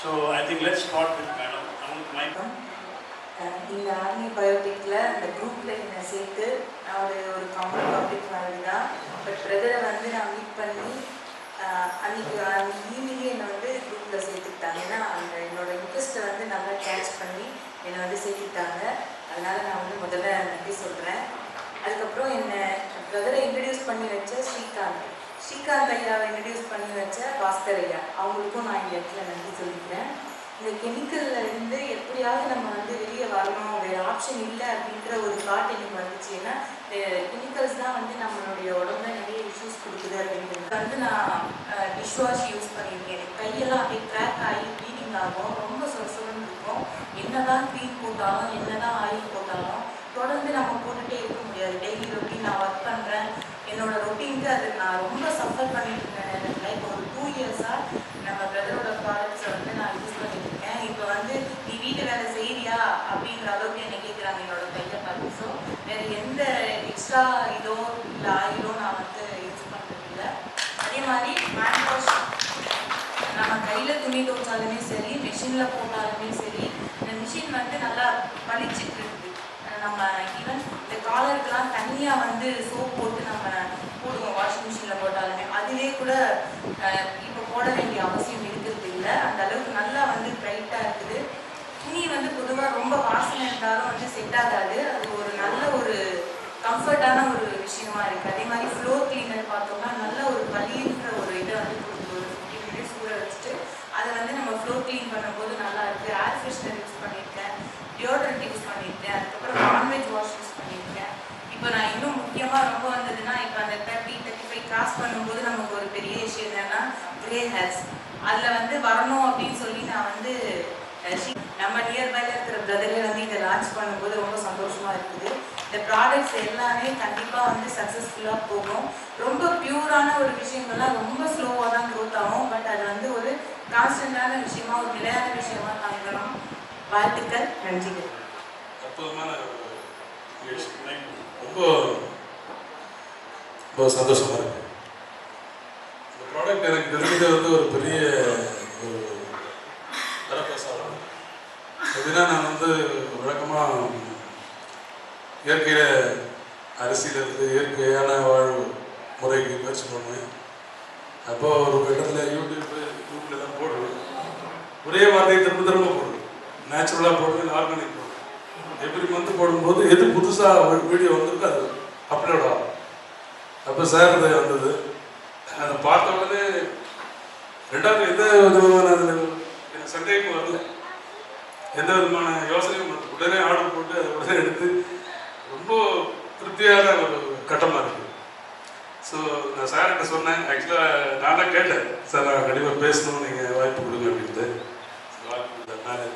So I think let's start with Madam. இந்த army பயோடெக்கில் அந்த குரூப்பில் என்னை சேர்த்து நான் ஒரு காமன் பப்ளிக் மாதிரி தான். பட் பிரதரை வந்து நான் மீட் பண்ணி அன்றைக்கி ஈவினிங்கே என்னை வந்து குரூப்பில் சேர்த்துக்கிட்டாங்க. ஏன்னா அந்த என்னோடய இன்ட்ரெஸ்ட்டை வந்து நல்லா கேட்ச் பண்ணி என்னை வந்து சேர்த்துக்கிட்டாங்க. அதனால் நான் வந்து முதல்ல நன்றி சொல்கிறேன். அதுக்கப்புறம் என்னை பிரதரை இன்ட்ரடியூஸ் பண்ணி வச்ச ஸ்ரீகாந்த் ஐயாவை இன்ட்ரடியூஸ் பண்ணி வச்ச பாஸ்கர் ஐயா, அவங்களுக்கும் நான் இந்த இடத்துல நன்றி சொல்லிக்கிறேன். இந்த கெமிக்கல்ல இருந்து எப்படியாவது நம்ம வந்து வெளியே வரணும், வேறு ஆப்ஷன் இல்லை அப்படின்ற ஒரு தாட் எனக்கு வந்துச்சு. ஏன்னா கெமிக்கல்ஸ் தான் வந்து நம்மளுடைய உடம்புல நிறைய இஷ்யூஸ் கொடுக்குது அப்படின்றது வந்து நான் டிஷ் வாஷ் யூஸ் பண்ணியிருக்கேன். எனக்கு கையெல்லாம் அப்படியே க்ராக் ஆகி ப்ளீடிங் ஆகும், ரொம்ப சொரசொரன்னு இருக்கும். என்னதான் க்ரீம் போட்டாலும் என்னதான் ஆயில் போட்டாலும் தொடர்ந்து நம்ம போட்டுகிட்டே இருக்க முடியாது. டெய்லி ரொட்டீன் நான் ஒர்க் பண்ணுறேன், என்னோட ரொட்டீனுக்கு அது நான் ரொம்ப சஃபர் பண்ணிட்டு இருக்கேன். இப்போ ஒரு 2 இயர்ஸாக நம்ம பிரதரோட ப்ராடக்ட்ஸை வந்து நான் யூஸ் பண்ணிட்டு இருக்கேன். இப்போ வந்து நீ வீட்டு வேலை செய்யறியா அப்படிங்கிற அளவுக்கு என்னை கேட்குறாங்க என்னோட கையை பார்த்து. ஸோ வேறு எந்த எக்ஸ்ட்ரா இதோ இல்லை ஆயிலோ நான் வந்து யூஸ் பண்ணுறது இல்லை. அதே மாதிரி ஹேண்ட் வாஷ் நம்ம கையில் துணி துவைச்சாலுமே சரி, மிஷினில் போட்டாலுமே சரி, இந்த மிஷின் வந்து நல்லா பளிச்சிட்டு இருக்குது. நம்ம ஈவன் இந்த காலருக்கெல்லாம் தனியாக வந்து சோப் போட்டு நம்ம போடுவோம் வாஷிங் மிஷினில் போட்டாலுமே, அதுவே கூட இப்போ போட வேண்டிய அவசியம் இருக்கிறது இல்லை. அந்த அளவுக்கு நல்லா வந்து பிரைட்டாக இருக்குது. துணி வந்து பொதுவாக ரொம்ப வாசனை இருந்தாலும் வந்து செட் ஆகாது. அது ஒரு நல்ல ஒரு கம்ஃபர்டான ஒரு விஷயமா இருக்குது. அதே மாதிரி ஃப்ளோர் கிளீனர் பார்த்தோம்னா நல்ல ஒரு வலின்ற ஒரு இதை வந்து கொடுத்து ஒரு 15 மினிட்ஸ் கூட வச்சுட்டு அதை வந்து நம்ம ஃப்ளோர் க்ளீன் பண்ணும்போது நல்லா இருக்குது. ஏர் ஃப்ரெஷ்னர் யூஸ் பண்ணியிருக்கேன், டியோட்ரண்ட் யூஸ் பண்ணியிருக்கேன், அதுக்கப்புறம் நான்வெஜ் வாஷ் யூஸ் பண்ணியிருக்கேன். இப்போ நான் இன்னும் முக்கியமாக ரொம்ப வந்ததுன்னா, இப்போ அந்த 30-35 கிராஸ் பண்ணும்போது நமக்கு ஒரு பெரிய விஷயம் என்னென்னா கிரே ஹேர்ஸ். அதில் வந்து வரணும் அப்படின்னு சொல்லி நான் வந்து நம்ம நியர்பைல இருக்கிற பிரதரே வந்து இதை லான்ச் பண்ணும்போது ரொம்ப சந்தோஷமாக இருக்குது. இந்த ப்ராடக்ட்ஸ் எல்லாமே கண்டிப்பாக வந்து சக்ஸஸ்ஃபுல்லாக போகும். ரொம்ப பியூரான ஒரு விஷயங்கள்லாம் ரொம்ப ஸ்லோவாக தான் க்ரோத் ஆகும். பட் அது வந்து ஒரு கான்ஸ்டன்டான விஷயமா, ஒரு நிலையான விஷயமா காமிக்கணும். வாழ்த்துக்கள், நன்றிகள். அற்புதமான ரொம்ப சந்தோஷமா இருக்கு. இந்த ப்ராடக்ட் எனக்கு தெரிஞ்சது வந்து ஒரு பெரிய ஒரு வரப்பிரசாதம். எப்படின்னா, நான் வந்து வழக்கமாக இயற்கையில அரிசியிலிருந்து இயற்கையான வாழ்வு முறைக்கு முயற்சி பண்ணுவேன். அப்போ ஒரு இடத்துல யூடியூப்ல தான் போடுவேன். ஒரே வார்த்தையை திரும்ப திரும்ப போடுவேன். நேச்சுரலாக போடுவேன், ஆர்கானிக் போடுவேன். எவ்ரி மந்த் போடும்போது எது புதுசாக வீடியோ வந்துருக்கு அது அப்லோட் ஆகும். அப்போ சார் அது வந்தது. அதை பார்த்த உடனே ரெண்டாவது எந்த விதமான அதில் சந்தேகம் வரல, எந்த விதமான யோசனையும் உடனே ஆர்டர் போட்டு அதை உடனே எடுத்து ரொம்ப திருப்தியான ஒரு கட்டமாக இருக்குது. ஸோ நான் சார்கிட்ட சொன்னேன். ஆக்சுவலாக நான் தான் கேட்டேன், சார் நான் கண்டிப்பாக பேசணும், நீங்கள் வாய்ப்பு கொடுங்க அப்படின்ட்டு. வாய்ப்பு கொடுத்தேன்.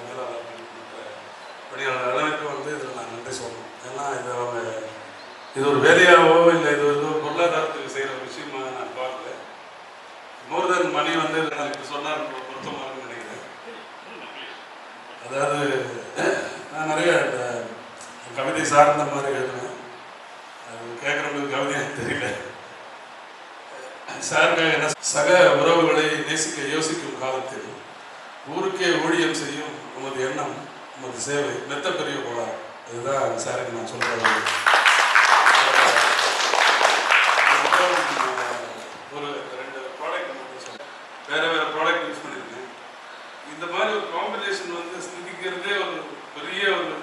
பணியாளர் அளவுக்கு வந்து இதில் நான் நன்றி சொல்லணும். ஏன்னா இது ஒரு வேலையாகவோ இல்லை இது ஒரு பொருளாதாரத்துக்கு செய்கிற விஷயமா நான் பார்க்கல. மோர் தென் மணி வந்து எனக்கு சொன்னார் பொருத்தமாக இருக்குன்னு நினைக்கிறேன். அதாவது நான் நிறைய இந்த கவிதை சார்ந்த மாதிரி எழுதுவேன். அது கேட்குறவங்களுக்கு கவிதையாக தெரியல. சாருக்காக என்ன, சக உறவுகளை நேசிக்க யோசிக்கும் காலத்தில் ஊருக்கே ஊழியம் செய்யும் உமது எண்ணம், உமது சேவை மெத்த பெரிய போலாம். இதுதான் சாருக்கு நான் சொல்கிறேன். ஒரு 2 ப்ராடக்ட் மட்டும் சொல்கிறேன், வேறு ப்ராடக்ட் யூஸ் பண்ணியிருக்கேன். இந்த மாதிரி ஒரு காம்பினேஷன் வந்து சிந்திக்கிறதே ஒரு பெரிய ஒரு,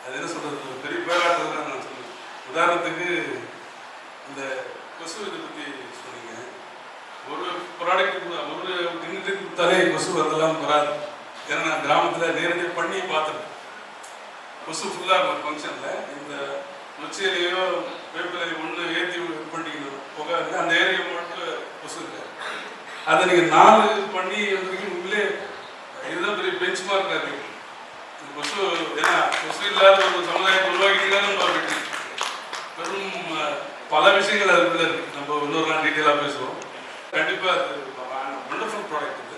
அது என்ன சொல்கிறது, ஒரு பெரிய பேராட்டத்தை தான் நான் சொல்லுவேன். உதாரணத்துக்கு இந்த கொசு இதை பற்றி சொன்னீங்க. ஒரு ப்ராடக்ட் ஒரு தின்னுட்டு கொடுத்தாலே கொசு வரதெல்லாம் வராது. ஏன்னா நான் கிராமத்தில் நேரடியாக பண்ணி பார்த்துருக்கேன். கொசு ஃபுல்லாக ஒரு ஃபங்க்ஷனில் இந்த நொச்சியிலையோ வேப்பிலையோ ஒன்று ஏற்றி பண்ணிக்கணும் புகை, அந்த ஏரியா மட்டும் கொசு இல்லை. அதை நீங்கள் 4 பண்ணி வந்துருக்கு உங்களே. இதுதான் பெரிய பெஞ்ச் மார்க்காக இருக்குது இந்த கொசு. ஏன்னா கொசு இல்லாத ஒரு சமுதாயத்தை உருவாக்கிட்டாலும் நம்ம வெற்றி. வெறும் பல விஷயங்கள் அதுக்குள்ளே இருக்குது. நம்ம இன்னொரு நாள் டீட்டெயிலாக பேசுவோம். கண்டிப்பாக அது வண்டர்ஃபுல் ப்ராடக்ட் இது.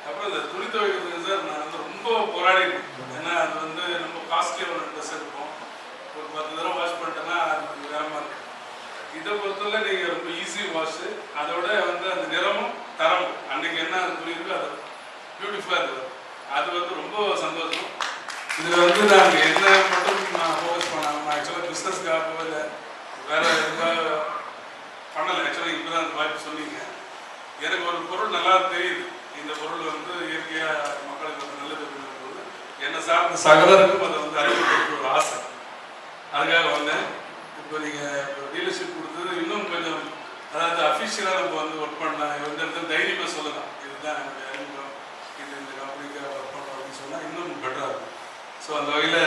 அப்புறம் இந்த துணி துவைக்கிறதுக்கு சார் நான் வந்து ரொம்ப போராடிருக்கேன். ஏன்னா அது வந்து நம்ம காஸ்ட்லியாக ஒரு ட்ரெஸ் எடுப்போம், ஒரு 10 தடவை வாஷ் பண்ணிட்டோன்னா அது வேறமாக இருக்கும். இதை பொறுத்தவரை நீங்கள் ரொம்ப ஈஸி வாஷு, அதோட வந்து அந்த நிறமும் தரமும் அன்றைக்கி என்ன துணி இருக்கோ அது பியூட்டிஃபுல்லாக இருக்குது. இதில் வந்து நாங்கள் என்ன மட்டும் நான் ஃபோக்கஸ் பண்ணாமல் நான் ஆக்சுவலாக பிஸ்னஸ்க்காகவோ இல்லை வேறு எதுக்காக பண்ணலை. ஆக்சுவலாக இப்போ தான் அந்த வாய்ப்பு சொன்னீங்க. எனக்கு ஒரு பொருள் நல்லா தெரியுது. இந்த பொருள் வந்து இயற்கையாக மக்களுக்கு வந்து நல்லது பண்ணும்போது என்னை சார்ந்த சகலருக்கும் அதை வந்து அறிவுறுத்த ஒரு ஆசை. அதுக்காக வந்தேன். இப்போ நீங்கள் டீலர்ஷிப் கொடுத்தது இன்னும் கொஞ்சம், அதாவது அஃபிஷியலாக நம்ம வந்து ஒர்க் பண்ணலாம். எந்த இடத்துல தைரியமாக சொல்லலாம், இதுதான் என்னுடைய அறிமுகம், இது இந்த கம்பெனிக்கு ஒர்க் பண்ணோம் அப்படின்னு சொன்னால் இன்னும் பெட்டராக இருக்கும். ஸோ அந்த வகையில்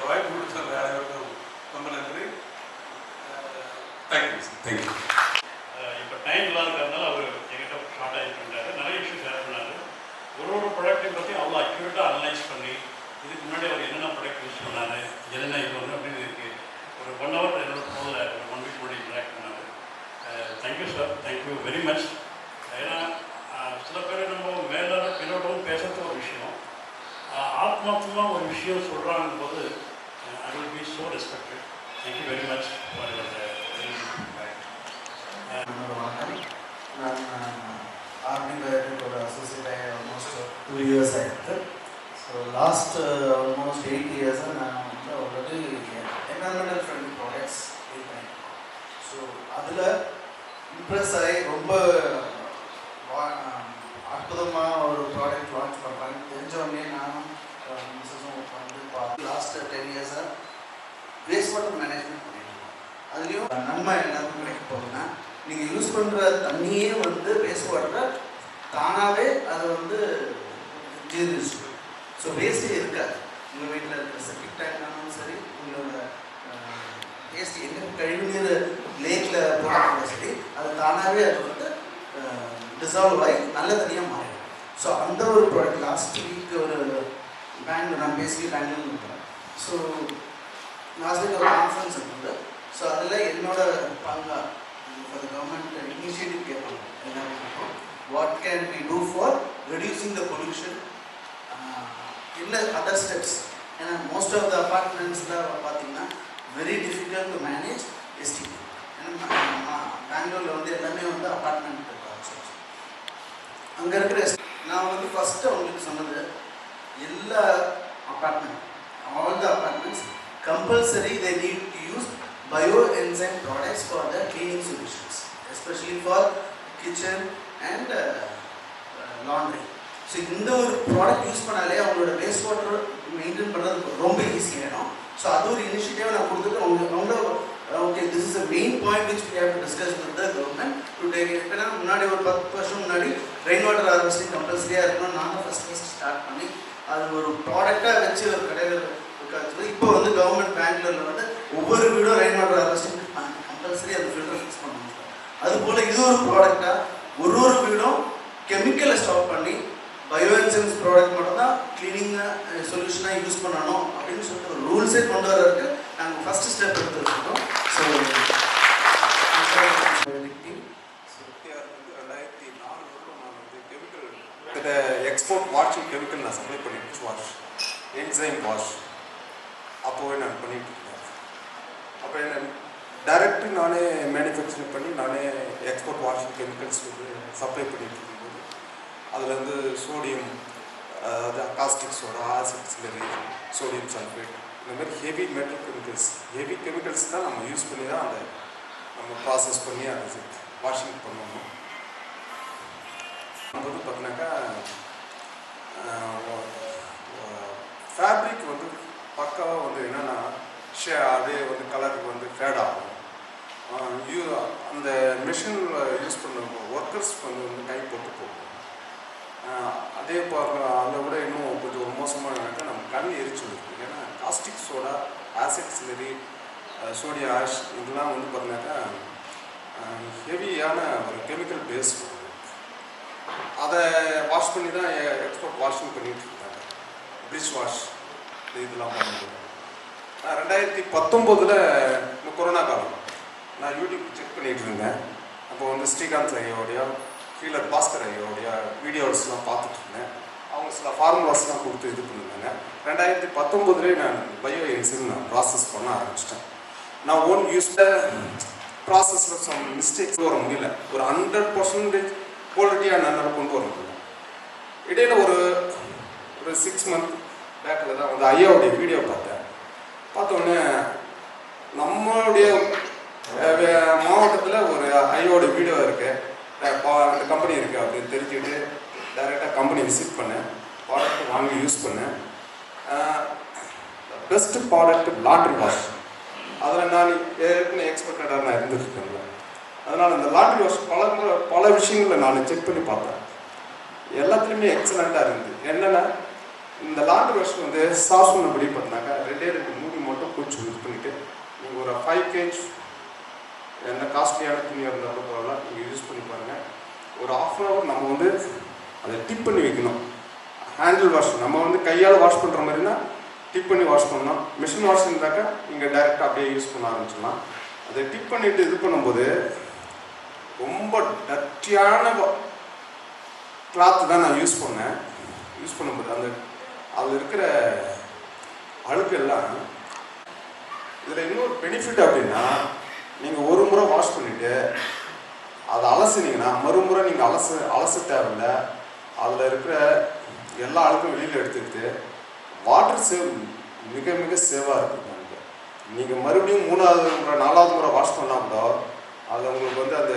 வாய்ப்பு கொடுத்த அனைவருக்கும் ரொம்ப நன்றி. Thank you sir. தேங்க்யூ. இப்போ டைம் இல்லாததுனால அவர் என்கிட்ட ஷார்ட்டாக இது பண்ணிட்டாரு. நிறைய விஷயம் ஷேர் பண்ணார். ஒரு ப்ராடக்ட்டையும் பற்றி அவ்வளோ அக்யூரேட்டாக அனலைஸ் பண்ணி இதுக்கு முன்னாடி அவர் என்னென்ன ப்ராடக்ட் யூஸ் பண்ணாரு, என்னென்ன இது வந்து அப்படின்னு இருக்குது ஒரு 1 hour என்னோட ஃபோனில் ஒரு 1 week முன்னாடி இன்ட்ராக்ட் பண்ணார். Thank you sir, thank you very much. ஏன்னா சில பேர் நம்ம மேலே பின்னோட்டமும் பேசுறது ஒரு விஷயம், ஆத்மார்த்தமாக ஒரு விஷயம் சொல்கிறாங்கும் போது I will be so respected. Thank you very much for your நான் ஆர்மி பயோடெக்கோட அசோசியேட் ஆகி ஆல்மோஸ்ட் 2 years ஆகிருக்கு. ஸோ லாஸ்ட் ஆல்மோஸ்ட் 8 yearsஸாக நான் வந்து ஆல்ரெடி என்வரன்மெண்டல் ஃப்ரெண்ட்லி ப்ராடக்ட்ஸ் இருக்கேன். ஸோ அதில் இம்ப்ரெஸ் ஆகி ரொம்ப அற்புதமாக ஒரு ப்ராடக்ட் லான்ச் பண்ணுறாங்க தெரிஞ்சவொடனே நானும் மிஸ்ஸஸும் வந்து பார்த்து லாஸ்ட் 10 yearsஸாக வேஸ்ட் வாட்டர் மேனேஜ்மெண்ட் பண்ணிட்டுருக்கோம். அதுலேயும் நன்மை எல்லாருக்கும் கிடைக்க போகுதுன்னா, நீங்கள் யூஸ் பண்ணுற தண்ணியே வந்து வேஸ்ட் வாட்டரை தானாகவே அதை வந்து ஜீர்ணிச்சு. ஸோ வேஸ்ட்டே இருக்காது. உங்கள் வீட்டில் இருக்கிற செப்டிக் டேங்க்னாலும் சரி, உங்களோட வேஸ்ட் எங்கே கழிவுநீர் லேக்கில் போனாலும் சரி, அது தானாகவே அது வந்து டிசால்வ் ஆகி நல்ல தண்ணியாக மாறிடும். ஸோ அந்த ஒரு ப்ராடக்ட் லாஸ்ட் வீக் ஒரு பெங்களூர், நான் பேசிக்கலி பெங்களூர் இருக்கிறேன். ஸோ லாஸ்ட் வீக் ஒரு கான்ஃபரன்ஸ் இருந்தது. ஸோ அதில் என்னோட பங்கா ஃபார் த கவர்மெண்ட் இனிஷியேட்டிவ் கேட்பாங்க எல்லாருக்கும், what can we do for reducing the pollution, என்ன அதர் ஸ்டெப்ஸ். ஏன்னா மோஸ்ட் ஆஃப் த அப்பார்ட்மெண்ட்ஸில் பார்த்தீங்கன்னா very difficult to manage STP. ஏன்னா பெங்களூரில் வந்து எல்லாமே வந்து அப்பார்ட்மெண்ட் அங்கே இருக்கிற நான் வந்து ஃபஸ்ட்டு அவங்களுக்கு சொன்னது, எல்லா apartment all the apartments compulsory they need to use bioenzyme products for the cleaning solutions, especially for kitchen and laundry. So இந்த ஒரு ப்ராடக்ட் யூஸ் பண்ணாலே அவங்களோட வேஸ்ட் வாட்டர் மெயின்டைன் பண்ணுறது ரொம்ப ஈஸியாகிடும். ஸோ அது ஒரு இனிஷியேட்டிவ் நான் கொடுத்துட்டு அவங்க okay this is a main point which we have to discuss with the government to take it. ஏன்னா முன்னாடி ஒரு 10 வருஷம் முன்னாடி ரெயின் வாட்டர் ஹார்வெஸ்டிங் கம்பல்சரியாக இருக்கணும். நானும் ஃபஸ்ட் ஸ்டார்ட் பண்ணி அது ஒரு ப்ராடக்டாக வச்சு ஒரு கடையில் இருக்காச்சு. இப்போ வந்து கவர்மெண்ட் பெங்களூரில் வந்து ஒவ்வொரு வீடும் ரெயின் வாட்டர் ஹார்வெஸ்டிங் கம்பல்சரி அந்த ஃபில்டர் ஃபிக்ஸ் பண்ணணும். அதுபோல் இது ஒரு ப்ராடக்டாக ஒரு வீடும் கெமிக்கலை ஸ்டாப் பண்ணி பயோஎன்சைம்ஸ் ப்ராடக்ட் மட்டும் தான் கிளீனிங் சொல்யூஷனாக யூஸ் பண்ணணும் அப்படின்னு சொல்லிட்டு ஒரு ரூல்ஸே கொண்டு வரதுக்கு நாங்கள் ஃபஸ்ட்டு ஸ்டெப் எடுத்து வச்சுருக்கோம். ஸோ 2004 நான் வந்து கெமிக்கல் எக்ஸ்போர்ட் வாஷிங் கெமிக்கல் நான் சப்ளை பண்ணிட்டு வாஷ் என்சைம் வாஷ் அப்போவே நான் பண்ணிட்டு இருக்கேன். அப்போ என்ன டைரெக்டு நானே மேனுஃபேக்சரிங் பண்ணி நானே எக்ஸ்போர்ட் வாஷிங் கெமிக்கல்ஸ் வந்து சப்ளை பண்ணிட்டு இருக்கும்போது அதில் வந்து சோடியம், அதாவது அகாஸ்டிக் சோடா, ஆசிட் சிலரி, சோடியம் சல்ஃபேட், இந்த மாதிரி ஹெவி மெட்டல் கெமிக்கல்ஸ் தான் நம்ம யூஸ் பண்ணி தான் அந்த நம்ம ப்ராசஸ் பண்ணி அதை வாஷிங் பண்ணணும். வந்து பார்த்தீங்கன்னாக்கா ஃபேப்ரிக் வந்து பக்காவாக வந்து என்னென்னா அதே வந்து கலருக்கு வந்து ஃபேட் ஆகும். அந்த மிஷினில் யூஸ் பண்ண ஒர்க்கர்ஸ்க்கு வந்து கை போட்டு போகும். அதே அதை விட இன்னும் கொஞ்சம் ஒரு மோசமானனாக்கா நம்ம கண் எரிச்சல் இருக்குது. ஏன்னா caustic soda, acid சிலரி, sodium ash இதெல்லாம் வந்து பார்த்தீங்கன்னாக்கா ஹெவியான ஒரு கெமிக்கல் பேஸ்ட். அதை வாஷ் பண்ணி தான் எக்ஸ்போர்ட் வாஷிங் பண்ணிகிட்டு இருக்காங்க. ப்ளீச் வாஷ் இதெல்லாம் பண்ணுறது 2019 இந்த கொரோனா காலம் நான் யூடியூப் செக் பண்ணிகிட்டு இருந்தேன். அப்போ வந்து ஸ்ரீகாந்த் ஐயோடைய, ஹீலர் பாஸ்கர் ஐயோடைய வீடியோஸ்லாம் பார்த்துட்டு இருந்தேன். அவங்க சில ஃபார்முலாஸ்லாம் கொடுத்து இது பண்ணியிருந்தாங்க. 2019 நான் பயோ என்சைம் நான் ப்ராசஸ் பண்ண ஆரம்பிச்சிட்டேன். நான் ஓன் யூஸ்ட ப்ராசஸில் சம் மிஸ்டேக்ஸ் வர முடியல. ஒரு 100% குவாலிட்டியாக என்னால் கொண்டு வர முடியல. இடையில் ஒரு 6 month பேக்கில் தான் வந்து ஐயாவுடைய வீடியோ பார்த்தேன். பார்த்தோன்னே நம்மளுடைய மாவட்டத்தில் ஒரு ஐயாவுடைய வீடியோ இருக்குது, அந்த கம்பெனி இருக்குது அப்படின்னு தெரிஞ்சுட்டு டைரெக்டாக கம்பெனி விசிட் பண்ணேன். ப்ராடக்ட் வாங்கி யூஸ் பண்ணேன். Best product laundry wash. அதில் நான் ஏற்கனவே எக்ஸ்பெக்டடாக நான் இருந்துருக்கேன்ல, அதனால் இந்த லாண்ட்ரி வாஷ் பல விஷயங்களில் நான் செக் பண்ணி பார்த்தேன். எல்லாத்துலேயுமே எக்ஸலண்ட்டாக இருந்தது. என்னென்னா இந்த லாண்ட்ரி வாஷ் வந்து சாஸ் பண்ணபடி பார்த்தினாக்கா 2 மூடி மட்டும் கொஞ்சம் யூஸ் பண்ணிவிட்டு நீங்கள் ஒரு 5 kg என்ன காஸ்ட்லியான துணியாக இருந்தால் கூட பரவாயில்ல, நீங்கள் யூஸ் பண்ணி பாருங்கள். ஒரு 1/2 hour நம்ம வந்து அதை டிப் பண்ணி வைக்கணும். ஹேண்டில் வாஷ் நம்ம வந்து கையால் வாஷ் பண்ணுற மாதிரினா டிப் பண்ணி வாஷ் பண்ணணும். மிஷின் வாஷ் இருந்தாக்கா நீங்கள் டைரெக்டாக அப்படியே யூஸ் பண்ண ஆரம்பிச்சிடலாம். அதை டிப் பண்ணிவிட்டு இது பண்ணும்போது ரொம்ப டர்ட்டியான கிளாத்து தான் நான் யூஸ் பண்ணேன். யூஸ் பண்ணும்போது அதில் இருக்கிற அழுக்கெல்லாம். இதில் இன்னொரு பெனிஃபிட் அப்படின்னா, நீங்கள் ஒரு முறை வாஷ் பண்ணிவிட்டு அதை அலசினீங்கன்னா மறுமுறை நீங்கள் அலச தேவையில்லை. அதில் இருக்கிற எல்லா அழுக்கும் வெளியில் எடுத்துக்கிட்டு வாட்டர் சேவ் மிக மிக சேவாக இருக்குது. நீங்கள் மறுபடியும் 3வது முறை 4வது முறை வாஷ் பண்ணால் கூட அதில் உங்களுக்கு வந்து அந்த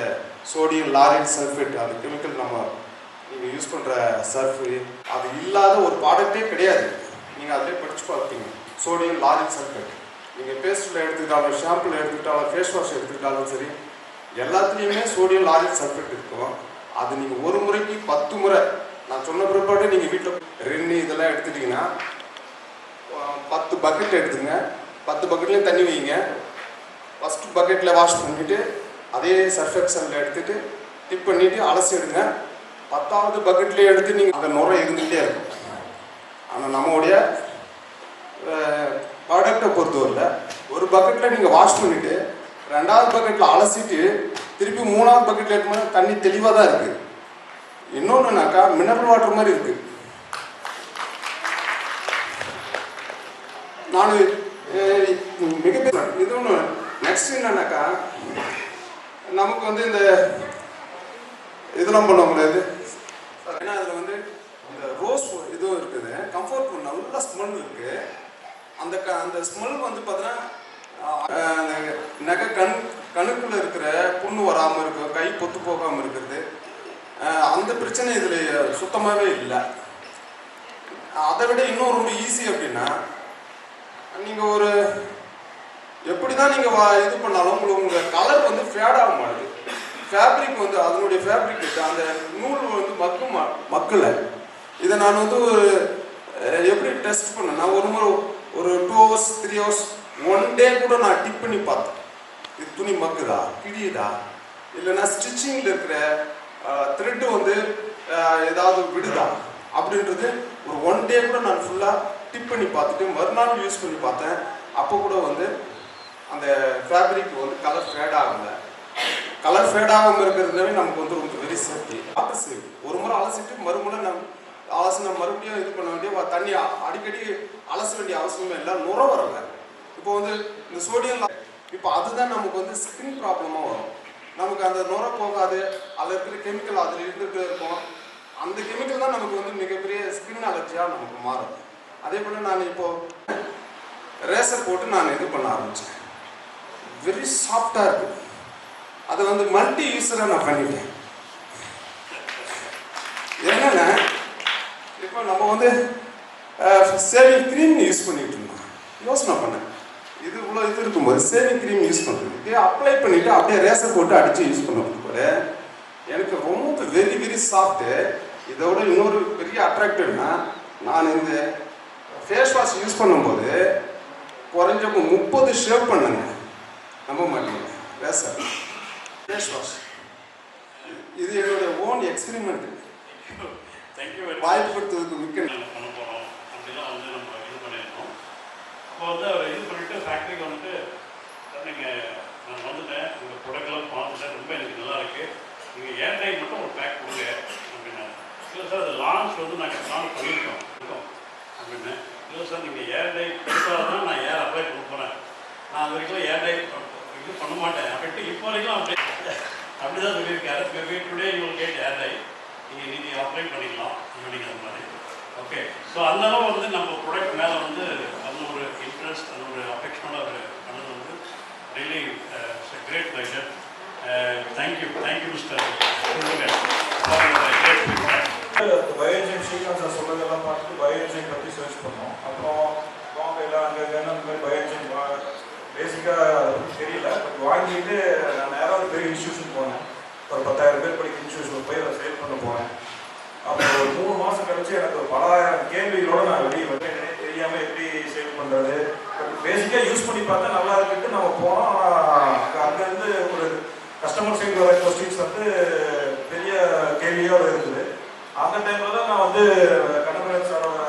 சோடியம் லாரிக் சல்ஃபேட் அந்த கெமிக்கல் நீங்கள் யூஸ் பண்ணுற சர்ஃபு அது இல்லாத ஒரு ப்ராடக்டே கிடையாது. நீங்கள் அதிலே படித்து பார்ப்பீங்க. சோடியம் லாரிக் சல்ஃபேட் நீங்கள் பேஸ்ட்டில் எடுத்துக்கிட்டாலும், ஷாம்பில் எடுத்துக்கிட்டாலும், ஃபேஸ் வாஷ் எடுத்துக்கிட்டாலும் சரி, எல்லாத்துலேயுமே சோடியம் லாரிக் சல்ஃபேட் இருக்கும். அது நீங்கள் ஒரு முறைக்கு 10 முறை நான் சொன்ன பிற்பாடு நீங்கள் வீட்டில் ரென்னு இதெல்லாம் எடுத்துட்டிங்கன்னா 10 பக்கெட் எடுத்துங்க. 10 பக்கெட்லேயும் தண்ணி வைங்க. ஃபஸ்ட்டு பக்கெட்டில் வாஷ் பண்ணிவிட்டு அதே சர்ஃப் எக்ஸலில் எடுத்துகிட்டு டிப் பண்ணிவிட்டு அலசி எடுங்க. 10வது பக்கெட்லேயே எடுத்து நீங்கள் அந்த நுரை இருந்துகிட்டே இருக்கும். ஆனால் நம்மளுடைய ப்ராடக்டை பொறுத்தவரையில் ஒரு பக்கெட்டில் நீங்கள் வாஷ் பண்ணிவிட்டு 2வது பக்கெட்டில் அலசிட்டு திருப்பி 3வது பக்கெட்டில் எடுக்கும்போது தண்ணி தெளிவாக தான் இருக்குது. இன்னொன்றுனாக்கா மினரல் வாட்டர் மாதிரி இருக்குது. நான் மிகப்பெரிய இது ஒன்று. நெக்ஸ்ட் என்னன்னாக்கா, நமக்கு வந்து இந்த இதெல்லாம் பண்ண முடியாது. ஏன்னா அதில் வந்து இந்த ரோஸ் இதுவும் இருக்குது, கம்ஃபர்ட் நல்ல ஸ்மெல் இருக்குது. அந்த ஸ்மெல் வந்து பார்த்தீங்கன்னா நகை கணுக்குள்ள இருக்கிற புண்ணு வராமல் இருக்கும், கை பொத்து போகாமல் இருக்கிறது, அந்த பிரச்சனை இதில் சுத்தமாகவே இல்லை. அதை விட இன்னும் ரொம்ப ஈஸி அப்படின்னா, நீங்கள் ஒரு எப்படி தான் நீங்கள் இது பண்ணாலும் உங்கள் கலர் வந்து ஃபேட் ஆக மாட்டேது. ஃபேப்ரிக் வந்து அதனுடைய ஃபேப்ரிக் அந்த நூல் வந்து மக்கள இதை நான் வந்து எப்படி டெஸ்ட் பண்ணேன், நான் ஒரு முறை ஒரு 2 hours 3 hours 1 day கூட நான் டிப் பண்ணி பார்த்தேன். இது துணி மக்குதா, கிழியுதா, இல்லைன்னா ஸ்டிச்சிங்கில் இருக்கிற த்ரெட்டு வந்து ஏதாவது விடுதா அப்படின்றது ஒரு 1 day கூட நான் ஃபுல்லாக டிப் பண்ணி பார்த்துட்டு மறுநாள் யூஸ் பண்ணி பார்த்தேன். அப்போ கூட வந்து அந்த ஃபேப்ரிக் வந்து கலர் ஃபேட் ஆகலை. கலர் ஃபேட் ஆகாமல் இருக்கிறதுனாவே நமக்கு வந்து ரொம்ப வெரி சேஃப்டி. Water save. ஒரு முறை அலசிட்டு மறுமுறை நம்ம மறுபடியும் இது பண்ண வேண்டிய தண்ணி அடிக்கடி அலச வேண்டிய அவசியமே இல்லை. நுர வரல. இப்போ வந்து இந்த சோடியம் இப்போ அதுதான் நமக்கு வந்து ஸ்கின் ப்ராப்ளமாக வரும். நமக்கு அந்த நுர போகாது. அதில் இருக்கிற கெமிக்கல் அதில் இருந்துகிட்டு இருக்கும். அந்த கெமிக்கல் தான் நமக்கு வந்து மிகப்பெரிய ஸ்கின் அலர்ஜியாக நமக்கு மாறும். அதே போல் நான் இப்போது ரேசர் போட்டு நான் இது பண்ண ஆரம்பித்தேன். வெரி சாஃப்டாக இருக்குது. அதை வந்து மல்டி யூஸராக நான் பண்ணிட்டேன். என்னென்னா இப்போ நம்ம வந்து சேவிங் க்ரீம் யூஸ் பண்ணிகிட்டு இருந்தோம். யோசனை பண்ணேன், இது இவ்வளோ இது இருக்கும்போது சேவிங் க்ரீம் யூஸ் பண்ணுறதுக்கு அப்ளை பண்ணிவிட்டு அப்படியே ரேசர் போட்டு அடித்து யூஸ் பண்ணும்போது எனக்கு ரொம்ப வெரி வெரி சாஃப்ட்டு. இதோட இன்னொரு பெரிய அட்ராக்டிவ்னா, நான் இந்த ஃபேஸ் வாஷ் யூஸ் பண்ணும்போது குறைஞ்சப்போ 30 ஷேவ் பண்ணுங்க. நம்ப மாட்டீங்க. ரேசர் ஃபேஸ் வாஷ் இது என்னுடைய ஓன் எக்ஸ்பெரிமெண்ட். வாய்ப்பு கொடுத்ததுக்கு மிக்க பண்ண போகிறோம் அப்படிலாம் வந்து நம்ம இது பண்ணியிருக்கோம். அப்போ வந்து அவர் இது பண்ணிவிட்டு ஃபேக்ட்ரிக்கு வந்துட்டு நான் வந்துட்டேன், உங்கள் ப்ராடக்ட்லாம் பார்த்துட்டேன், ரொம்ப எனக்கு நல்லா இருக்குது, நீங்கள் ஏர் டைம் மட்டும் ஒரு பேக் கொடுங்க அப்படின்னா. இல்லை சார் அது லான்ச் வந்து நாங்கள் லான்ச் பண்ணியிருக்கோம் அப்படின்னு. இல்லை சார் நீங்கள் ஏர் டை கொடுத்தால் தான் நான் ஏர் அப்ளை பண்ண போகிறேன், நான் அது வரைக்கும் ஏர் டை இது பண்ண மாட்டேன் அப்படின்ட்டு இப்போ வரைக்கும் அப்படி தான் சொல்லியிருக்காரு. இப்போ வீட்டுடைய உங்களுக்கு கேட்டு ஏர் டை நீங்கள் அப்ளை பண்ணிக்கலாம் அப்படிங்கிற மாதிரி. ஓகே, ஸோ அந்த அளவு வந்து நம்ம ப்ராடக்ட் மேலே வந்து அந்த ஒரு இன்ட்ரெஸ்ட், அந்த ஒரு அஃபெக்ஷனோட அவர் பண்ணது வந்து really great pleasure. Thank you mister bioenzyme Srikanth sir சொல்றதெல்லாம் பார்த்துட்டு பயோஎன்ஜைம் பற்றி சர்ச் பண்ணோம். அப்புறம் பாம்பேல அங்கே அந்த மாதிரி பயோஎன்ஜைம் பேசிக்காக தெரியல, பட் வாங்கிட்டு நான் நேராக ஒரு பெரிய இன்ஸ்டியூஷன் போனேன். ஒரு 10,000 பேர் படிக்கிற இன்ஸ்டியூஷன் போய் அதை சேல் பண்ண போனேன். அப்புறம் ஒரு 3 மாதம் கழிச்சு எனக்கு ஒரு 10,000 கேள்விகளோடு நான் வெளியே வந்து எனக்கு தெரியாமல் எப்படி சேல் பண்ணுறது, பேசிக்காக யூஸ் பண்ணி பார்த்தா நல்லா இருக்குட்டு நம்ம போனோம். அங்கேருந்து ஒரு கஸ்டமர் சைடு வர கொஸ்டின்ஸ் வந்து பெரிய கேள்வியோடு இருக்குது. அந்த டைமில் தான் நான் வந்து கனகராஜ் சாரோட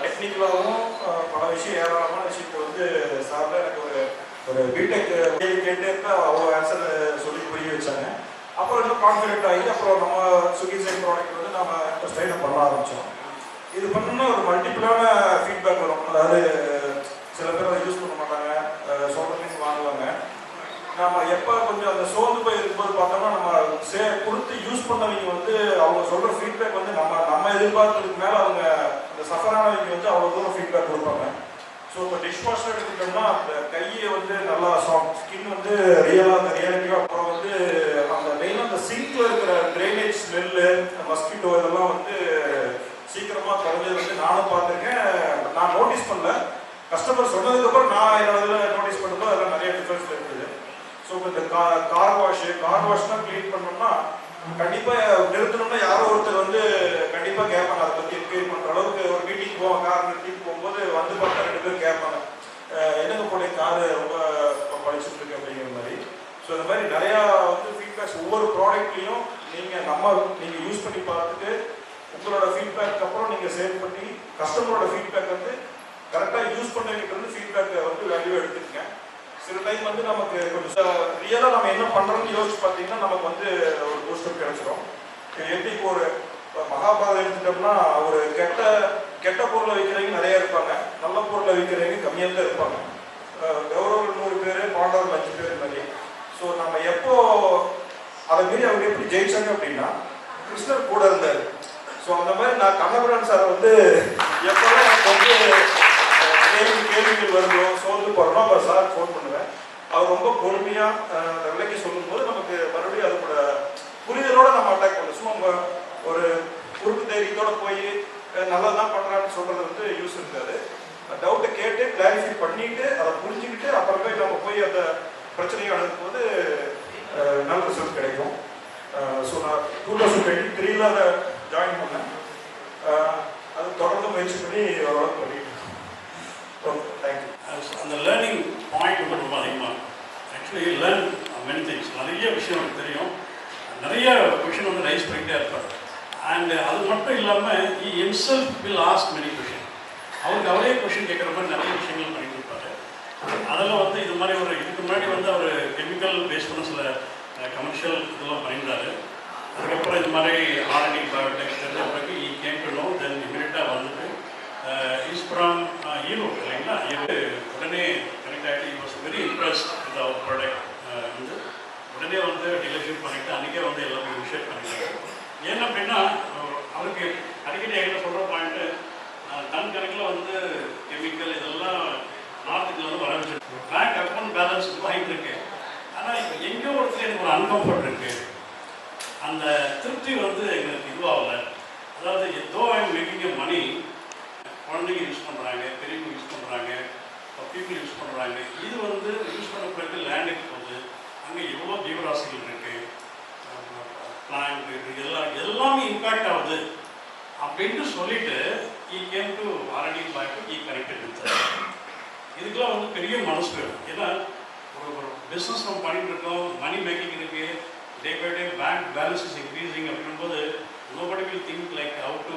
டெக்னிக்கலாகவும் பல விஷயம் ஏராளமான விஷயத்தை வந்து சார்ல எனக்கு ஒரு பிடெக் கேள்வி கேட்டு அவ்வளோ ஆன்சர் சொல்லி புரிய வச்சாங்க. அப்புறம் இன்னும் கான்ஃபிடென்ட் ஆகி அப்புறம் நம்ம ஸ்விக்கி சைட் ப்ராடக்ட் வந்து நம்ம ஸ்டைல பண்ண ஆரம்பித்தோம். இது பண்ணோம்னா ஒரு மல்டிபிளான ஃபீட்பேக் வரும். அதாவது சில பேர் அதை யூஸ் பண்ண மாட்டாங்க, சொல்கிறதுக்கு வாங்குவாங்க. நம்ம எப்போ கொஞ்சம் அந்த சோர்ந்து போய் இருக்கும்போது பார்த்தோம்னா நம்ம கொடுத்து யூஸ் பண்ணவங்க வந்து அவங்க சொல்கிற ஃபீட்பேக் வந்து நம்ம எதிர்பார்க்கறதுக்கு மேலே அவங்க அந்த சஃபரானவங்க வந்து அவ்வளோ தூரம் ஃபீட்பேக் கொடுப்பாங்க. ஸோ இப்போ டிஷ் வாஷர் எடுத்துக்கிட்டோம்னா அந்த கையை வந்து நல்லா சாஃப்ட், ஸ்கின் வந்து ரியலாக அந்த ரியாலிட்டியாக, அப்புறம் வந்து அந்த மெயினாக அந்த சிங்கில் இருக்கிற ட்ரைனேஜ் ஸ்மெல்லு, மஸ்கிட்டோ இதெல்லாம் வந்து சீக்கிரமாக குறைஞ்சது வந்து நானும் பார்த்துருக்கேன். நான் நோட்டீஸ் பண்ணல, கஸ்டமர் சொன்னதுக்கப்புறம் நான் என்னோட இதில் நோட்டீஸ் பண்ணும்போது அதெல்லாம் நிறைய டிஃப்ரென்ஸ் இருக்குது. ஸோ இந்த கார் வாஷ்லாம் க்ளீன் பண்ணோம்னா கண்டிப்பாக நிறுத்தணும்னா யாரோ ஒருத்தர் வந்து கண்டிப்பாக கேட்பாங்க, அதை பற்றி என்கொயரி பண்ணுற அளவுக்கு. ஒரு மீட்டிங் போவாங்க, கார் நிறுத்திட்டு போகும்போது வந்து பார்த்தா 2 பேர் கேட்பாங்க, என்னங்க போல கார் ரொம்ப படிச்சுட்டு இருக்கு அப்படிங்கிற மாதிரி. ஸோ இந்த மாதிரி நிறையா வந்து ஃபீட்பேக்ஸ் ஒவ்வொரு ப்ராடக்ட்லையும் நீங்கள் யூஸ் பண்ணி பார்த்துட்டு உங்களோட ஃபீட்பேக்கு அப்புறம் நீங்கள் சேவ் பண்ணி கஸ்டமரோட ஃபீட்பேக் வந்து கரெக்டாக யூஸ் பண்ணவங்கிட்ட வந்து ஃபீட்பேக்கை வந்து வேல்யூ எடுத்துக்கங்க. சில டைம் வந்து நமக்கு கொஞ்சம் ரியலாக நம்ம என்ன பண்ணுறோம்னு யோசிச்சு பார்த்தீங்கன்னா நமக்கு வந்து ஒரு பூஸ்டப் கிடைச்சிடும். எப்படி இப்போ ஒரு மகாபாரதம் எடுத்துட்டோம்னா ஒரு கெட்ட பொருளை விற்கிறவங்க நிறைய இருப்பாங்க, நல்ல பொருளை விற்கிறவங்க கம்மியாக தான் இருப்பாங்க. கௌரவர்கள் 100 பேர், பாண்டவர்கள் 5 பேர் மாதிரி. ஸோ நம்ம எப்போ அதை மீறி அவங்க எப்படி ஜெயிச்சாங்க அப்படின்னா கிருஷ்ணர் கூட இருந்தார். ஸோ அந்த மாதிரி நான் கண்ணபுரன் சார் வந்து எப்போல்லாம் எனக்கு வந்து கேள்விகள் வருதோ சோர்ந்து போகிறோம் அப்போ சார் ஃபோன் பண்ணுவேன். அவர் ரொம்ப பொறுமையாக விலைக்கு சொல்லும்போது நமக்கு மறுபடியும் அது கூட புரிதலோடு நம்ம அட்டாக் பண்ணணும். சும்மா ஒரு குறுக்கு தைரியத்தோடு போய் நல்லா தான் பண்ணுறான்னு சொல்கிறது வந்து யூஸ் இருக்காது. டவுட்டை கேட்டு கிளாரிஃபை பண்ணிவிட்டு அதை புரிஞ்சுக்கிட்டு அப்புறமே நம்ம போய் அந்த பிரச்சனையை அணுகும் போது நல்ல ரிசல்ட் கிடைக்கும். ஸோ நான் 2023 அதை ஜாயின் பண்ணேன். அது தொடர்ந்து முயற்சி பண்ணி ஓரளவுக்கு பண்ணிட்டு தேங்க்யூ. அந்த லேர்னிங் பாயிண்ட் வந்து ரொம்ப அதிகமாக ஆக்சுவலி லேர்ன் மெனி திங்ஸ். நிறைய விஷயம் எனக்கு தெரியும், நிறைய கொஷின் வந்து ரைஸ் பண்ணிகிட்டே இருப்பார். அண்ட் அது மட்டும் இல்லாமல் himself will ask many questions. அவரே கொஷின் கேட்குற மாதிரி நிறைய விஷயங்கள் பண்ணிட்டு இருப்பார். அதில் வந்து இது மாதிரி இதுக்கு முன்னாடி வந்து அவர் கெமிக்கல் பேஸ் பண்ண சில கமர்ஷியல் இதெல்லாம் பண்ணியிருந்தார். அதுக்கப்புறம் இது மாதிரி R&D பயோடெக் தெரிஞ்ச பிறகு கேம் டு நோ, தென் இமீடியட்டாக வந்துட்டு இஸ் ஃப்ரம் ஈரோடு இல்லைங்களா, உடனே கனெக்ட் ஆகிட்டு he was very impressed with our product. வந்து உடனே வந்து டீலர்ஷிப் பண்ணிவிட்டு அன்றைக்கே வந்து எல்லாமே இனிஷியேட் பண்ணிட்டாங்க. ஏன்னா அப்படின்னா அவருக்கு அடிக்கடி எங்களை சொல்கிற பாயிண்ட்டு டன் கணக்கில் வந்து கெமிக்கல் இதெல்லாம் நார்த்துக்கு வந்து வர வச்சுருக்கு, பேங்க் அக்கௌண்ட் பேலன்ஸ் வாங்கிட்டு இருக்கு. ஆனால் இப்போ எங்கேயோ ஒருத்தர் எனக்கு ஒரு அன்கம்ஃபர்ட் இருக்குது, அந்த திருப்தி வந்து எங்களுக்கு இதுவாகலை. அதாவது ஏதோ மேக்கிங் மணி குழந்தைங்க யூஸ் பண்ணுறாங்க, பெரியவங்க யூஸ் பண்ணுறாங்க, பீப்புள் யூஸ் பண்ணுறாங்க. இது வந்து யூஸ் பண்ண பிறகு லேண்டுக்கு போகுது, அங்கே எவ்வளோ ஜீவராசிகள் இருக்குது, பிளான்ட் இருக்குது, எல்லாமே இம்பேக்ட் ஆகுது அப்படின்ட்டு சொல்லிட்டு he came to R&D back he connected with. இதுக்கெல்லாம் வந்து பெரிய மனசு வேணும். ஏன்னா ஒரு பிஸ்னஸ் நம்ம பண்ணிட்டு இருக்கோம், மணி மேக்கிங் இருக்குது, day by day bank balance is increasing அப்படின்போது nobody will think like how to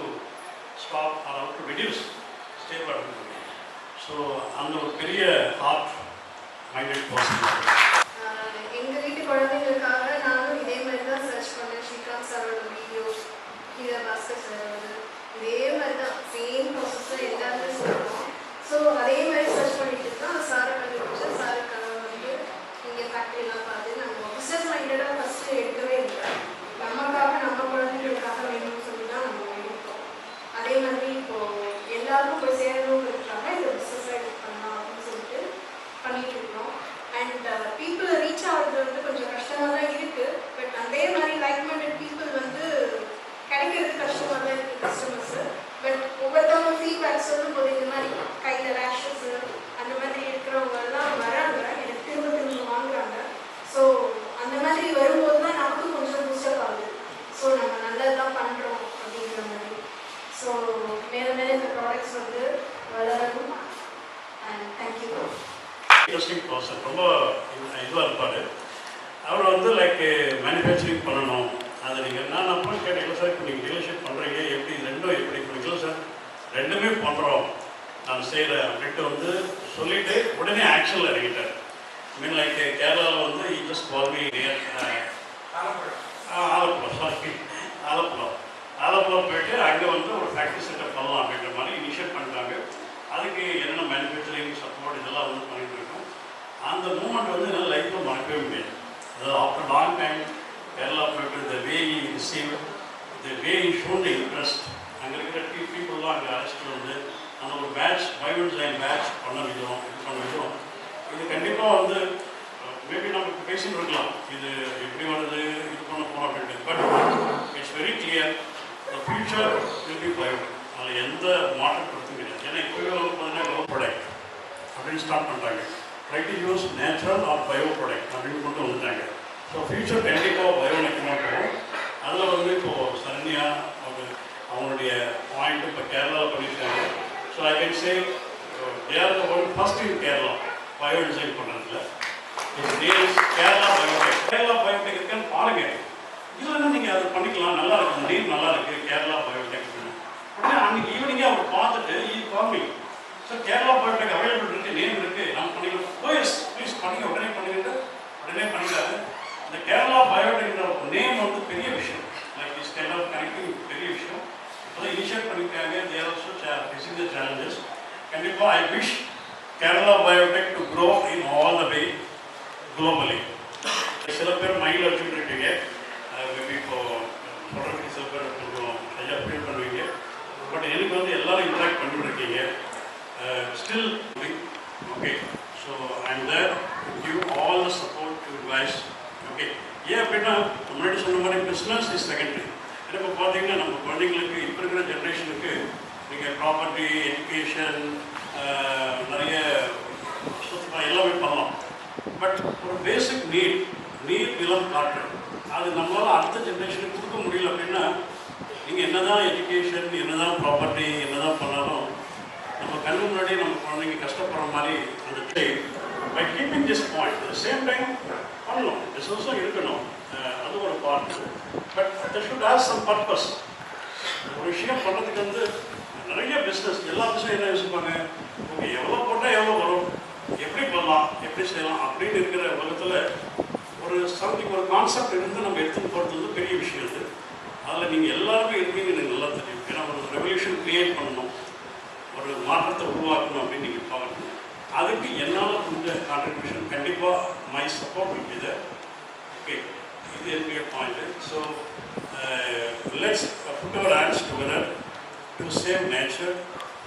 stop or how to reduce stable அப்படின்னு. ஸோ அந்த ஒரு பெரிய ஹார்ட் மைண்டட் பர்சன். எங்கள் வீட்டு குழந்தைங்களுக்காக நானும் இதே மாதிரி தான் சர்ச் பண்ணேன். ஸ்ரீகாந்த் சாரோட வீடியோஸ், கீழே பாஸ்கர் சாரோட இதே மாதிரி தான் சேம் ப்ராசஸ் தான் எல்லாருமே சொல்லுவோம். ஸோ அதே மாதிரி சர்ச் பண்ணிட்டு தான் சாரை கண்டுபிடிச்சேன். சாருக்காக வந்து இங்கே ஃபேக்ட்ரிலாம் பார்த்து நம்ம பிஸ்னஸ் மைண்டடாக ஃபஸ்ட்டு எடுக்கவே இல்லை, நமக்காக நம்ம குழந்தைங்களுக்காக வேணும்னு சொல்லி தான் நம்ம எடுத்தோம். அதே மாதிரி இப்போது பண்ணாதீங்க. நான் அப்புறம் கேட்டேன், இல்லை சார் இப்போ நீங்கள் டீலர்ஷிப் பண்ணுறீங்க, எப்படி ரெண்டும் எப்படி பண்ணுறீங்களா சார்? ரெண்டுமே பண்ணுறோம் நான் செய்கிறேன் அப்படின்ட்டு வந்து சொல்லிவிட்டு உடனே ஆக்ஷனில் இறங்கிட்டார். மீன் லைக் கேரளாவில் வந்து just call me near Alappuzha போயிட்டு அங்கே வந்து ஒரு ஃபேக்ட்ரி செட்டப் பண்ணலாம் அப்படின்ற மாதிரி இனிஷியேட் பண்ணிட்டாங்க. அதுக்கு என்னென்ன மேனுஃபேக்சரிங் சப்போர்ட் இதெல்லாம் வந்து பண்ணிட்டு இருக்கோம். அந்த மூமெண்ட் வந்து என்னால் லைஃப்பில் மறக்கவே முடியாது. அதாவது ஆஃப்டர் லாங் டைம் கேரளா போயிட்டு இந்த way receive the way shown interest, அங்கே இருக்கிற பீப்புளெலாம் அங்கே அழைச்சிட்டு வந்து அந்த ஒரு பேட்ச் பயோடிசைன் பேட்ச் பண்ண விதம் இது கண்டிப்பாக வந்து மேபி நமக்கு பேசிட்டு இருக்கலாம், இது எப்படி வருது இது பண்ண போகிறோம் அப்படின்ட்டு. But it's very clear, the future will be Biotique. அதில் எந்த மாற்றம் கருத்தும் கிடையாது. ஏன்னா இப்போவே வந்து பார்த்தீங்கன்னா லோ ப்ராடக்ட் அப்படின்னு ஸ்டார்ட் பண்ணுறாங்க. Try to use natural R bio product அப்படின்னு கொண்டு வந்துட்டாங்க. ஸோ ஃபியூச்சர் கண்டிப்பாக பயோனிக்கமாக போகும். அதில் வந்து இப்போது சரண்யா அவங்களுடைய பாயிண்ட் இப்போ கேரளாவில் பண்ணியிருக்காங்க. So I can say they are the one first in Kerala bio design பண்ணுறதுல. கேரளா பயோடெக் இருக்கான்னு பாருங்க. இல்லைன்னா நீங்கள் அதை பண்ணிக்கலாம், நல்லா இருக்குது, நேம் நல்லா இருக்குது கேரளா பயோடெக். உடனே அன்றைக்கி ஈவினிங்கே அவர் பார்த்துட்டு farming sir Kerala biotech available இருக்குது, நேம் இருக்குது, நம்ம பண்ணிக்கலாம். ப்ளீஸ் பண்ணுங்க, உடனே பண்ணிட்டாரு. இந்த கேரளா பயோடெக்ன்ற நேம் வந்து பெரிய விஷயம். Like this kind of connecting பெரிய விஷயம். இப்போ தான் இனிஷியேட் பண்ணியிருக்காங்க. They are also facing the challenges. கண்டிப்பாக I wish Kerala biotech to grow in all the way globally. சில பேர் மைண்டில் வச்சுட்டு இருக்கீங்க, மேபி இப்போ சொல்கிறதுக்கு சில பேர் கொஞ்சம் சரியாக ஃபீல் பண்ணுவீங்க. பட் எனக்கு வந்து எல்லோரும் இன்ட்ராக்ட் பண்ணிட்டு இருக்கீங்க. Still okay. So I am there to give all the support to guys. Okay. ஏன் அப்படின்னா முன்னாடி சொன்ன மாதிரி பிஸ்னஸ் இஸ் செகண்டரி. ஏன்னா இப்போ பார்த்தீங்கன்னா நம்ம குழந்தைங்களுக்கு இப்போ இருக்கிற ஜென்ரேஷனுக்கு நீங்கள் ப்ராப்பர்ட்டி, எஜுகேஷன், நிறைய எல்லாமே பண்ணலாம். பட் ஒரு பேசிக் நீட், நீர், நிலம், காற்று, அது நம்மளால் அடுத்த ஜென்ரேஷனுக்கு கொடுக்க முடியல அப்படின்னா நீங்கள் என்ன தான் எஜுகேஷன், என்ன தான் ப்ராப்பர்ட்டி, என்ன தான் பண்ணாலும் நம்ம கண்ணு முன்னாடியே நம்ம குழந்தைங்க கஷ்டப்படுற மாதிரி அந்த by keeping this point at the same time பண்ணணும், பிஸ்னஸும் இருக்கணும், அது ஒரு part. But that should have some purpose. ஒரு விஷயம் பண்ணுறதுக்கு வந்து நிறைய பிஸ்னஸ், எல்லா பிஸ்னஸ் என்ன யோசிப்பாங்க, ஓகே எவ்வளோ போட்டால் எவ்வளோ வரும், எப்படி பண்ணலாம், எப்படி செய்யலாம் அப்படின்னு இருக்கிற உலகத்தில் ஒரு சம்திங், ஒரு கான்செப்ட் இருந்து நம்ம எடுத்துகிட்டு போகிறது வந்து பெரிய விஷயம். அது அதில் நீங்கள் எல்லாருமே இருக்கீங்க, எனக்கு நல்லா தெரியும். ஏன்னா ஒரு ரெவல்யூஷன் க்ரியேட் பண்ணணும், ஒரு மாற்றத்தை உருவாக்கணும் அப்படின்னு நீங்கள் பார்க்கணும். அதுக்கு என்னால் கொஞ்சம் கான்ட்ரிபியூஷன் கண்டிப்பாக மை சப்போர்ட் இருக்குது. ஓகே, இது என்னுடைய point. So let's put our hands together to save nature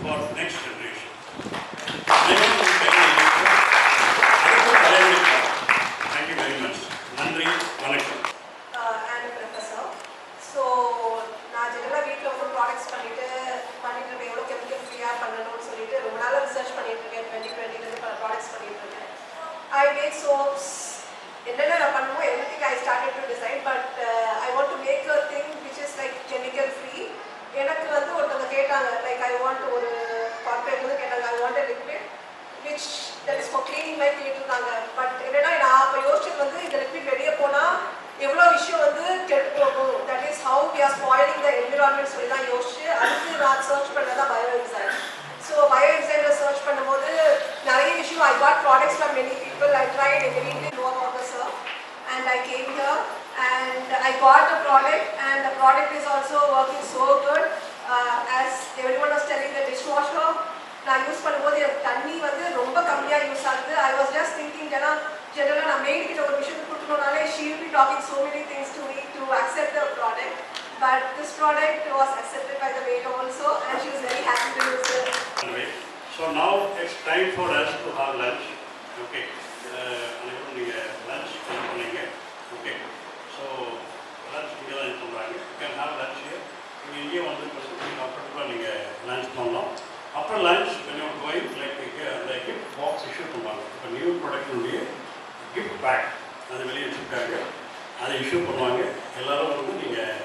for next generation. Thank you very much. நன்றி, வணக்கம். ஸோ நான் ஜெனரலாக வீட்டில் வந்து ப்ராடக்ட்ஸ் பண்ணிட்டு இருக்கேன், எவ்வளோ கெமிக்கல் ஃப்ரீயாக பண்ணணும்னு சொல்லிட்டு ரொம்ப நாளாக ரிசர்ச் பண்ணிட்டு இருக்கேன். 2020 பல ப்ராடக்ட்ஸ் பண்ணிட்டு இருக்கேன். ஐ மேக் சோப்ஸ், என்னென்ன நான் பண்ணுமோ everything I started to design. But I want to make a thing which is like chemical free. எனக்கு வந்து ஒருத்தவங்க கேட்டாங்க, லைக் ஐ வாண்ட், ஒரு கார்பரேட் வந்து கேட்டாங்க, I want a liquid which that is for cleaning like கேட்டுருந்தாங்க. But என்னென்னா நான் அப்போ யோசிச்சது வந்து இந்த லிக்விட் வெளியே போனால் எவ்வளோ விஷயம் வந்து கெட்டு போகும், that is how we are spoiling the environment சொல்லி தான் யோசிச்சு அதுக்கு நான் சர்ச் பண்ணது தான் பயோ எக்ஸைன். ஸோ பயோ எக்ஸைனில் சர்ச் பண்ணும்போது நிறைய விஷயம் I got products from many people. I tried எங்கள் வீட்டில் know about the sir and I came here and I got a product and the product is also working so good. As everyone was telling the dish washer நான் use பண்ணும்போது எனக்கு தண்ணி வந்து ரொம்ப கம்மியாக use ஆகுது. ஐ வாஸ் ஜஸ்ட் திங்கிங், ஏன்னா ஜெனரலாக நான் மெய்ட் கிட்ட ஒரு விஷயம் கொடுக்கணும்னாலே she will be talking so many things to me to accept the product. But this product was accepted by the maid also and she was very happy to use it. So now it's time for us to have lunch. Okay. Lunch பண்ணுங்க. Okay. So lunch இங்கே தான் பண்ணுறாங்க. You can have lunch here. நீங்கள் இங்கே வந்து கம்ஃபர்டபுளாக நீங்கள் lunch பண்ணலாம். அப்புறம் லன்ச் கொஞ்சம் போய் அந்த கிஃப்ட் பாக்ஸ் இஷ்யூ பண்ணுவாங்க. இப்போ நியூ ப்ராடக்டினுடைய கிஃப்ட் பேக் அதை வெளியே வச்சுருக்காங்க, அதை இஷ்யூ பண்ணுவாங்க. எல்லோரும் வந்து நீங்கள்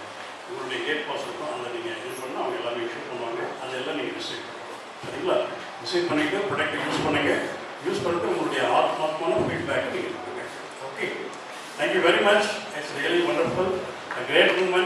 உங்களுடைய கேட் பாஸ் இருக்கும், அதை நீங்கள் இது பண்ணால் அவங்க எல்லாமே இஷ்யூ பண்ணுவாங்க. அதெல்லாம் நீங்கள் ரிசீவ் பண்ணணும். சரிங்களா? ரிசீவ் பண்ணிவிட்டு ப்ராடக்ட்டை யூஸ் பண்ணுங்கள். யூஸ் பண்ணிட்டு உங்களுடைய ஆத்மாத்மான ஃபீட்பேக்கை நீங்கள் கொடுங்க. Okay, thank you very much. It's really wonderful, a great moment.